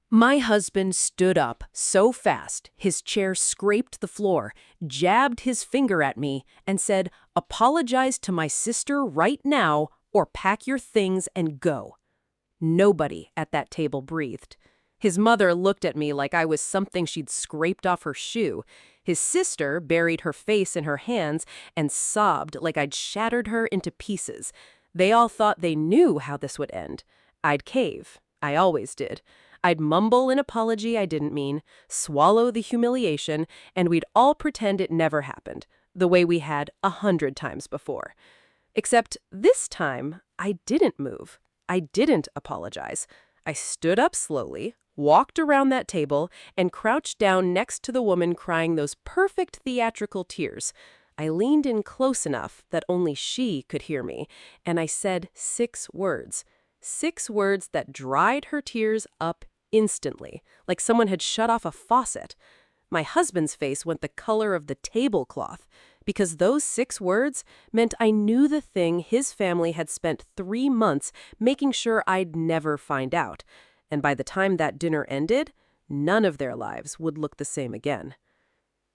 My husband stood up so fast, his chair scraped the floor, jabbed his finger at me, and said, "Apologize to my sister right now, or pack your things and go." Nobody at that table breathed. His mother looked at me like I was something she'd scraped off her shoe. His sister buried her face in her hands and sobbed like I'd shattered her into pieces. They all thought they knew how this would end. I'd cave. I always did. I'd mumble an apology I didn't mean, swallow the humiliation, and we'd all pretend it never happened, the way we had 100 times before. Except this time, I didn't move. I didn't apologize. I stood up slowly, walked around that table, and crouched down next to the woman crying those perfect theatrical tears. I leaned in close enough that only she could hear me, and I said 6 words. 6 words that dried her tears up instantly, like someone had shut off a faucet. My husband's face went the color of the tablecloth, because those 6 words meant I knew the thing his family had spent 3 months making sure I'd never find out. And by the time that dinner ended, none of their lives would look the same again.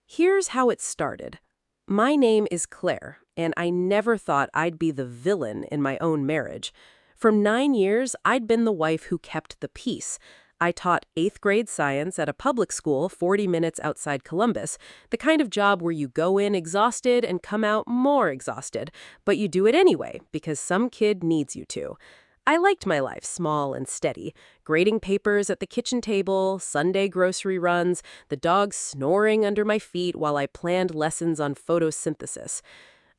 Here's how it started. My name is Claire, and I never thought I'd be the villain in my own marriage. For 9 years, I'd been the wife who kept the peace. I taught 8th grade science at a public school 40 minutes outside Columbus, the kind of job where you go in exhausted and come out more exhausted, but you do it anyway because some kid needs you to. I liked my life small and steady, grading papers at the kitchen table, Sunday grocery runs, the dog snoring under my feet while I planned lessons on photosynthesis.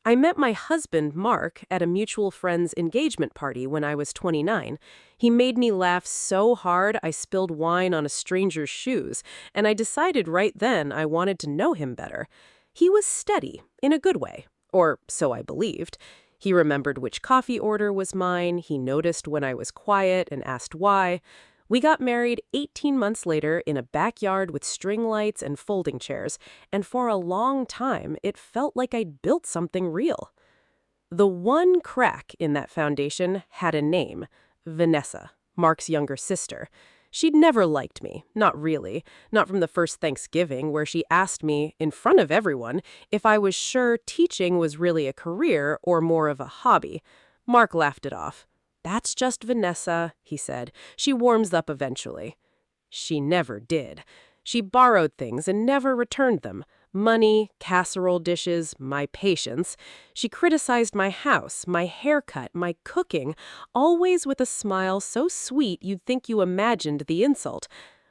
I met my husband, Mark, at a mutual friend's engagement party when I was 29. He made me laugh so hard I spilled wine on a stranger's shoes, and I decided right then I wanted to know him better. He was steady, in a good way, or so I believed. He remembered which coffee order was mine, he noticed when I was quiet and asked why. We got married 18 months later in a backyard with string lights and folding chairs, and for a long time it felt like I'd built something real. The one crack in that foundation had a name, Vanessa, Mark's younger sister. She'd never liked me, not really, not from the first Thanksgiving where she asked me, in front of everyone, if I was sure teaching was really a career or more of a hobby. Mark laughed it off. "That's just Vanessa," he said. "She warms up eventually." She never did. She borrowed things and never returned them. Money, casserole dishes, my patience. She criticized my house, my haircut, my cooking, always with a smile so sweet you'd think you imagined the insult.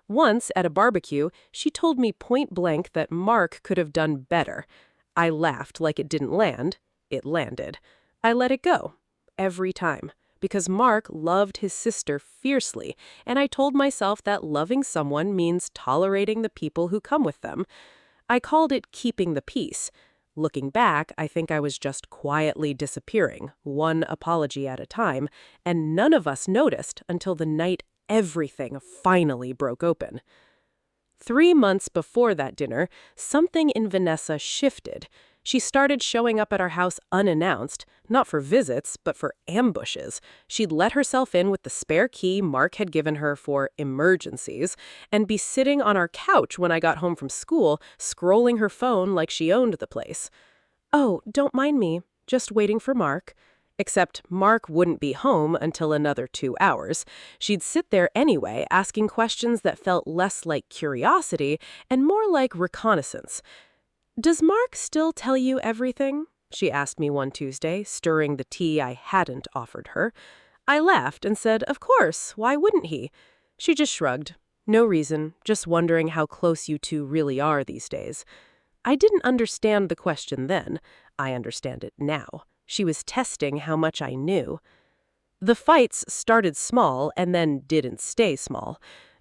Once, at a barbecue, she told me point blank that Mark could have done better. I laughed like it didn't land. It landed. I let it go. Every time. Because Mark loved his sister fiercely, and I told myself that loving someone means tolerating the people who come with them. I called it keeping the peace. Looking back, I think I was just quietly disappearing, one apology at a time, and none of us noticed until the night everything finally broke open. 3 months before that dinner, something in Vanessa shifted. She started showing up at our house unannounced, not for visits, but for ambushes. She'd let herself in with the spare key Mark had given her for emergencies, and be sitting on our couch when I got home from school, scrolling her phone like she owned the place. "Oh, don't mind me, just waiting for Mark." Except Mark wouldn't be home until another 2 hours. She'd sit there anyway, asking questions that felt less like curiosity and more like reconnaissance. "Does Mark still tell you everything?" she asked me one Tuesday, stirring the tea I hadn't offered her. I laughed and said, "Of course, why wouldn't he?" She just shrugged. "No reason, just wondering how close you two really are these days." I didn't understand the question then. I understand it now. She was testing how much I knew. The fights started small and then didn't stay small.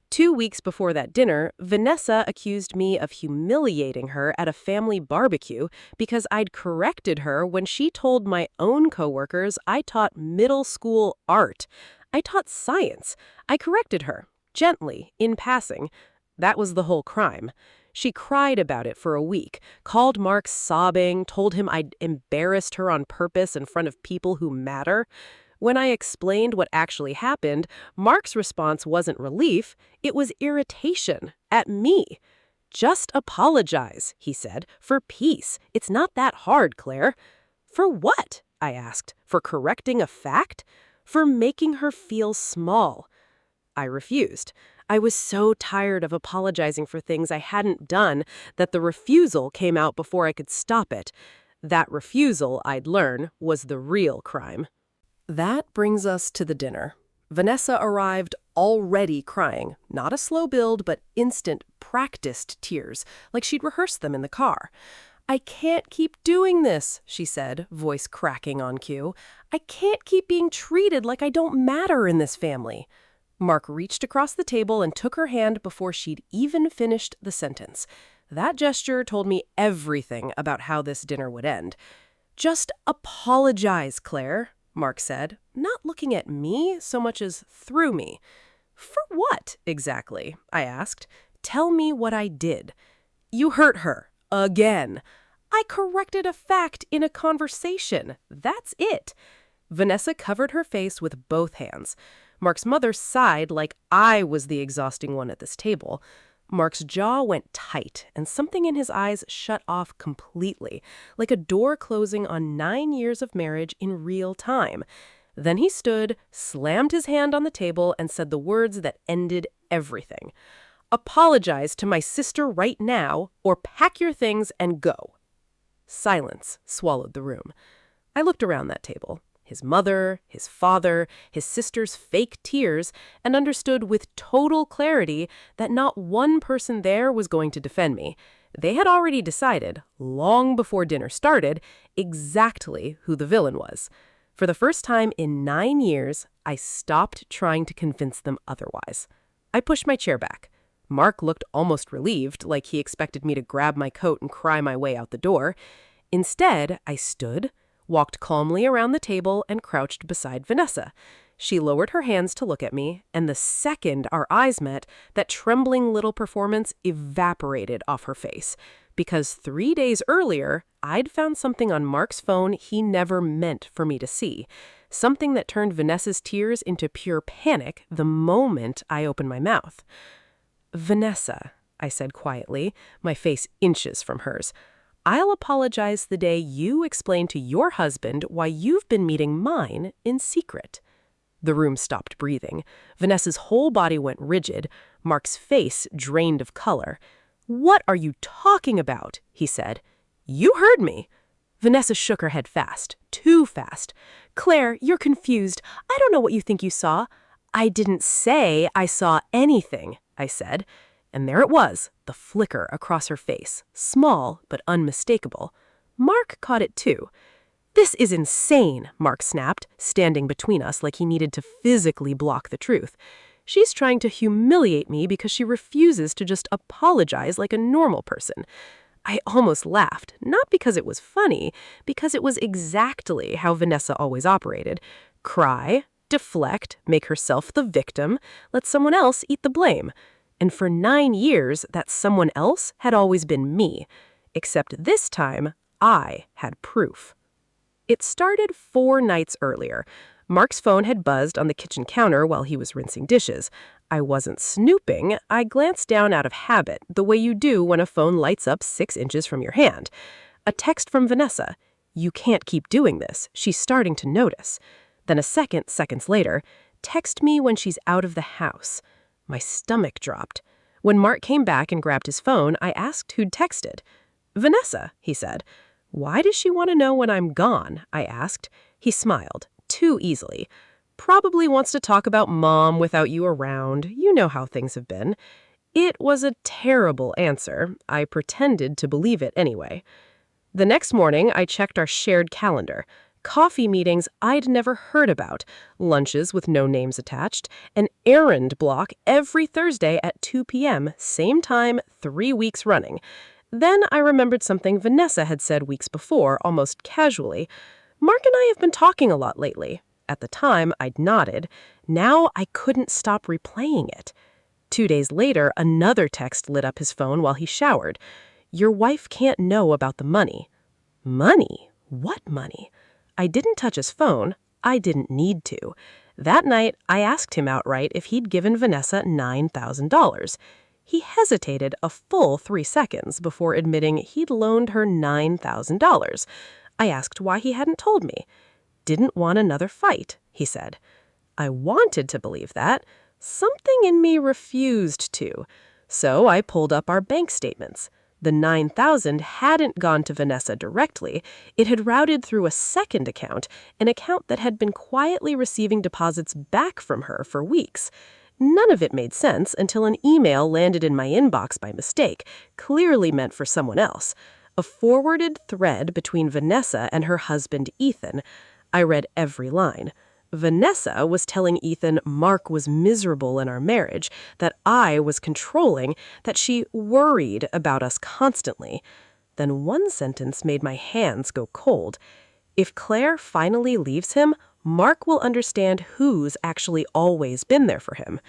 2 weeks before that dinner, Vanessa accused me of humiliating her at a family barbecue because I'd corrected her when she told my own coworkers I taught middle school art. I taught science. I corrected her, gently, in passing. That was the whole crime. She cried about it for a week, called Mark sobbing, told him I'd embarrassed her on purpose in front of people who matter. When I explained what actually happened, Mark's response wasn't relief, it was irritation at me. "Just apologize," he said, "for peace. It's not that hard, Claire." "For what?" I asked. "For correcting a fact? For making her feel small?" I refused. I was so tired of apologizing for things I hadn't done that the refusal came out before I could stop it. That refusal, I'd learn, was the real crime. That brings us to the dinner. Vanessa arrived already crying, not a slow build, but instant, practiced tears, like she'd rehearsed them in the car. "I can't keep doing this," she said, voice cracking on cue. "I can't keep being treated like I don't matter in this family." Mark reached across the table and took her hand before she'd even finished the sentence. That gesture told me everything about how this dinner would end. "Just apologize, Claire," Mark said, not looking at me so much as through me. "For what, exactly?" I asked. "Tell me what I did." "You hurt her. Again." "I corrected a fact in a conversation. That's it." Vanessa covered her face with both hands. Mark's mother sighed like I was the exhausting one at this table. Mark's jaw went tight, and something in his eyes shut off completely, like a door closing on 9 years of marriage in real time. Then he stood, slammed his hand on the table, and said the words that ended everything. "Apologize to my sister right now, or pack your things and go." Silence swallowed the room. I looked around that table. His mother, his father, his sister's fake tears, and understood with total clarity that not one person there was going to defend me. They had already decided, long before dinner started, exactly who the villain was. For the first time in 9 years, I stopped trying to convince them otherwise. I pushed my chair back. Mark looked almost relieved, like he expected me to grab my coat and cry my way out the door. Instead, I stood, walked calmly around the table, and crouched beside Vanessa. She lowered her hands to look at me, and the second our eyes met, that trembling little performance evaporated off her face. Because 3 days earlier, I'd found something on Mark's phone he never meant for me to see. Something that turned Vanessa's tears into pure panic the moment I opened my mouth. "Vanessa," I said quietly, my face inches from hers, "I'll apologize the day you explain to your husband why you've been meeting mine in secret." The room stopped breathing. Vanessa's whole body went rigid. Mark's face drained of color. "What are you talking about?" he said. "You heard me." Vanessa shook her head fast, too fast. "Claire, you're confused. I don't know what you think you saw." "I didn't say I saw anything," I said. And there it was, the flicker across her face, small but unmistakable. Mark caught it too. "This is insane," Mark snapped, standing between us like he needed to physically block the truth. "She's trying to humiliate me because she refuses to just apologize like a normal person." I almost laughed, not because it was funny, because it was exactly how Vanessa always operated. Cry, deflect, make herself the victim, let someone else eat the blame. And for 9 years, that someone else had always been me. Except this time, I had proof. It started 4 nights earlier. Mark's phone had buzzed on the kitchen counter while he was rinsing dishes. I wasn't snooping. I glanced down out of habit, the way you do when a phone lights up 6 inches from your hand. A text from Vanessa. "You can't keep doing this. She's starting to notice." Then a seconds later, "Text me when she's out of the house." My stomach dropped. When Mark came back and grabbed his phone, I asked who'd texted. "Vanessa," he said. "Why does she want to know when I'm gone?" I asked. He smiled, too easily. "Probably wants to talk about Mom without you around. You know how things have been." It was a terrible answer. I pretended to believe it anyway. The next morning, I checked our shared calendar. Coffee meetings I'd never heard about, lunches with no names attached, an errand block every Thursday at 2 p.m., same time, 3 weeks running. Then I remembered something Vanessa had said weeks before, almost casually. "Mark and I have been talking a lot lately." At the time, I'd nodded. Now I couldn't stop replaying it. 2 days later, another text lit up his phone while he showered. "Your wife can't know about the money." Money? What money? I didn't touch his phone. I didn't need to. That night, I asked him outright if he'd given Vanessa $9,000. He hesitated a full 3 seconds before admitting he'd loaned her $9,000. I asked why he hadn't told me. Didn't want another fight, he said. I wanted to believe that. Something in me refused to. So I pulled up our bank statements. The $9,000 hadn't gone to Vanessa directly. It had routed through a second account, an account that had been quietly receiving deposits back from her for weeks. None of it made sense until an email landed in my inbox by mistake, clearly meant for someone else. A forwarded thread between Vanessa and her husband, Ethan. I read every line. Vanessa was telling Ethan Mark was miserable in our marriage, that I was controlling, that she worried about us constantly. Then one sentence made my hands go cold. If Claire finally leaves him, Mark will understand who's actually always been there for him.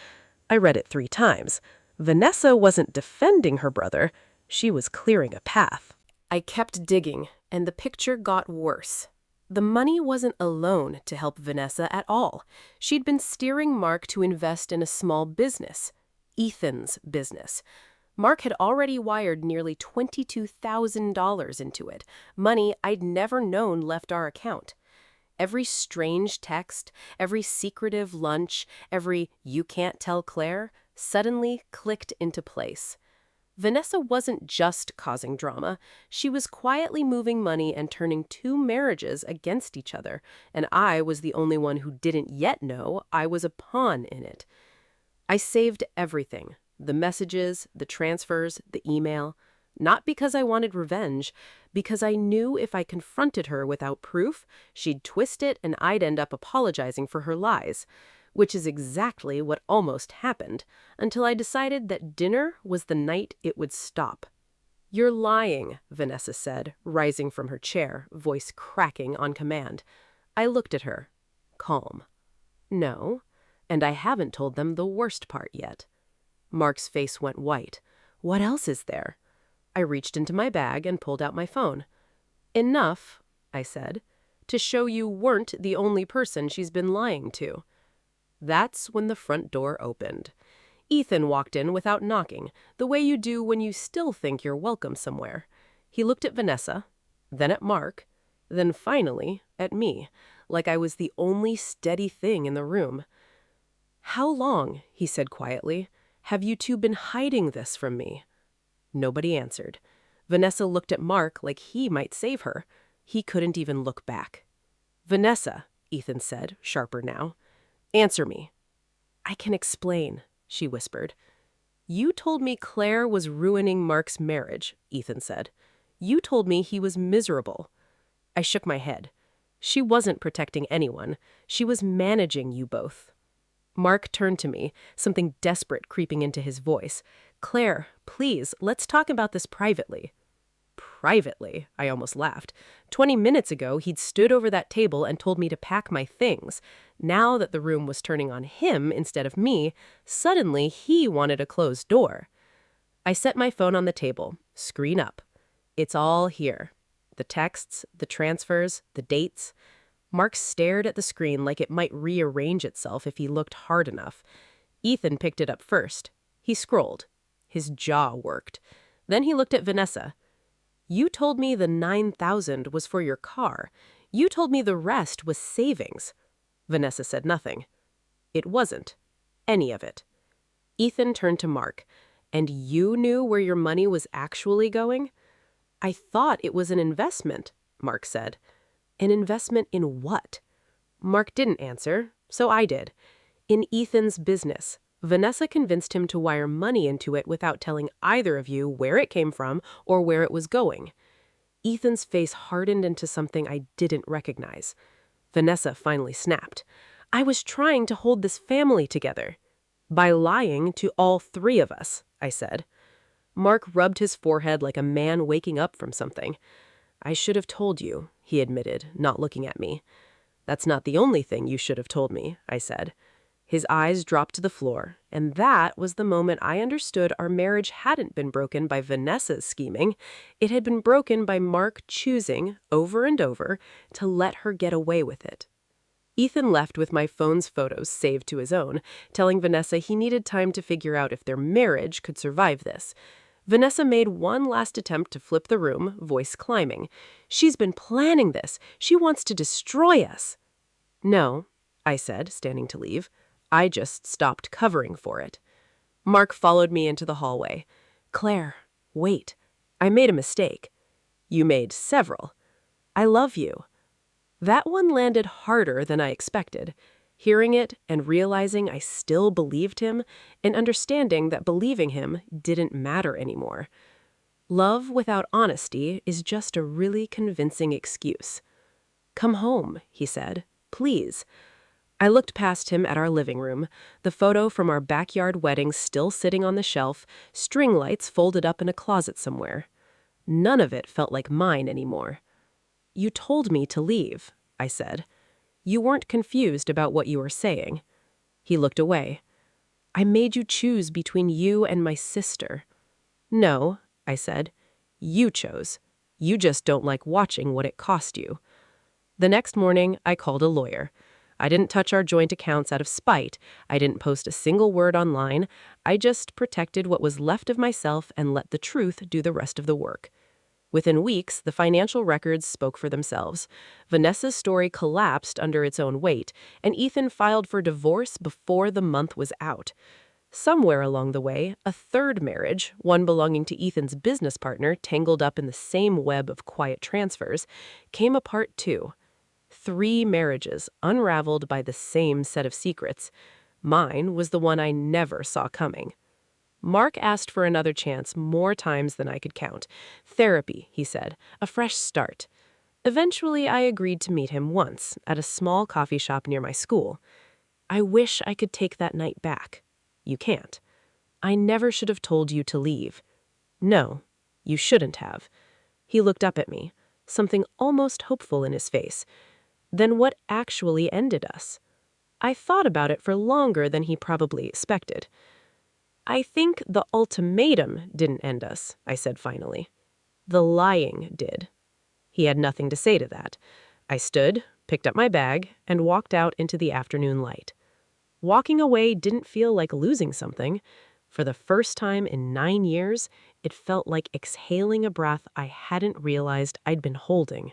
I read it 3 times. Vanessa wasn't defending her brother. She was clearing a path. I kept digging, and the picture got worse. The money wasn't a loan to help Vanessa at all. She'd been steering Mark to invest in a small business, Ethan's business. Mark had already wired nearly $22,000 into it, money I'd never known left our account. Every strange text, every secretive lunch, every "you can't tell Claire" suddenly clicked into place. Vanessa wasn't just causing drama. She was quietly moving money and turning 2 marriages against each other, and I was the only one who didn't yet know I was a pawn in it. I saved everything, the messages, the transfers, the email, not because I wanted revenge, because I knew if I confronted her without proof, she'd twist it and I'd end up apologizing for her lies. Which is exactly what almost happened, until I decided that dinner was the night it would stop. "You're lying," Vanessa said, rising from her chair, voice cracking on command. I looked at her, calm. "No, and I haven't told them the worst part yet." Mark's face went white. "What else is there?" I reached into my bag and pulled out my phone. "Enough," I said, "to show you weren't the only person she's been lying to." That's when the front door opened. Ethan walked in without knocking, the way you do when you still think you're welcome somewhere. He looked at Vanessa, then at Mark, then finally at me, like I was the only steady thing in the room. "How long," he said quietly, "have you 2 been hiding this from me?" Nobody answered. Vanessa looked at Mark like he might save her. He couldn't even look back. "Vanessa," Ethan said, sharper now. "Answer me." "I can explain," she whispered. "You told me Claire was ruining Mark's marriage," Ethan said. "You told me he was miserable." I shook my head. She wasn't protecting anyone. She was managing you both. Mark turned to me, something desperate creeping into his voice. "Claire, please, let's talk about this privately." Privately, I almost laughed. 20 minutes ago, he'd stood over that table and told me to pack my things. Now that the room was turning on him instead of me, suddenly he wanted a closed door. I set my phone on the table, screen up. It's all here. The texts, the transfers, the dates. Mark stared at the screen like it might rearrange itself if he looked hard enough. Ethan picked it up first. He scrolled. His jaw worked. Then he looked at Vanessa. "You told me the $9,000 was for your car. You told me the rest was savings." Vanessa said nothing. "It wasn't. Any of it." Ethan turned to Mark. "And you knew where your money was actually going?" "I thought it was an investment," Mark said. "An investment in what?" Mark didn't answer, so I did. "In Ethan's business. Vanessa convinced him to wire money into it without telling either of you where it came from or where it was going." Ethan's face hardened into something I didn't recognize. Vanessa finally snapped. "I was trying to hold this family together." "By lying to all 3 of us," I said. Mark rubbed his forehead like a man waking up from something. "I should have told you," he admitted, not looking at me. "That's not the only thing you should have told me," I said. His eyes dropped to the floor, and that was the moment I understood our marriage hadn't been broken by Vanessa's scheming. It had been broken by Mark choosing, over and over, to let her get away with it. Ethan left with my phone's photos saved to his own, telling Vanessa he needed time to figure out if their marriage could survive this. Vanessa made one last attempt to flip the room, voice climbing. "She's been planning this. She wants to destroy us." "No," I said, standing to leave. "I just stopped covering for it." Mark followed me into the hallway. "Claire, wait. I made a mistake." "You made several." "I love you." That one landed harder than I expected. Hearing it and realizing I still believed him, and understanding that believing him didn't matter anymore. Love without honesty is just a really convincing excuse. "Come home," he said. "Please." I looked past him at our living room, the photo from our backyard wedding still sitting on the shelf, string lights folded up in a closet somewhere. None of it felt like mine anymore. "You told me to leave," I said. "You weren't confused about what you were saying." He looked away. "I made you choose between you and my sister." "No," I said. "You chose. You just don't like watching what it cost you." The next morning, I called a lawyer. I didn't touch our joint accounts out of spite. I didn't post a single word online. I just protected what was left of myself and let the truth do the rest of the work. Within weeks, the financial records spoke for themselves. Vanessa's story collapsed under its own weight, and Ethan filed for divorce before the month was out. Somewhere along the way, a third marriage, one belonging to Ethan's business partner tangled up in the same web of quiet transfers, came apart too. 3 marriages unraveled by the same set of secrets. Mine was the one I never saw coming. Mark asked for another chance more times than I could count. Therapy, he said, a fresh start. Eventually, I agreed to meet him once at a small coffee shop near my school. I wish I could take that night back. You can't. "I never should have told you to leave." "No, you shouldn't have." He looked up at me, something almost hopeful in his face. "Then what actually ended us?" I thought about it for longer than he probably expected. "I think the ultimatum didn't end us," I said finally. "The lying did." He had nothing to say to that. I stood, picked up my bag, and walked out into the afternoon light. Walking away didn't feel like losing something. For the first time in 9 years, it felt like exhaling a breath I hadn't realized I'd been holding.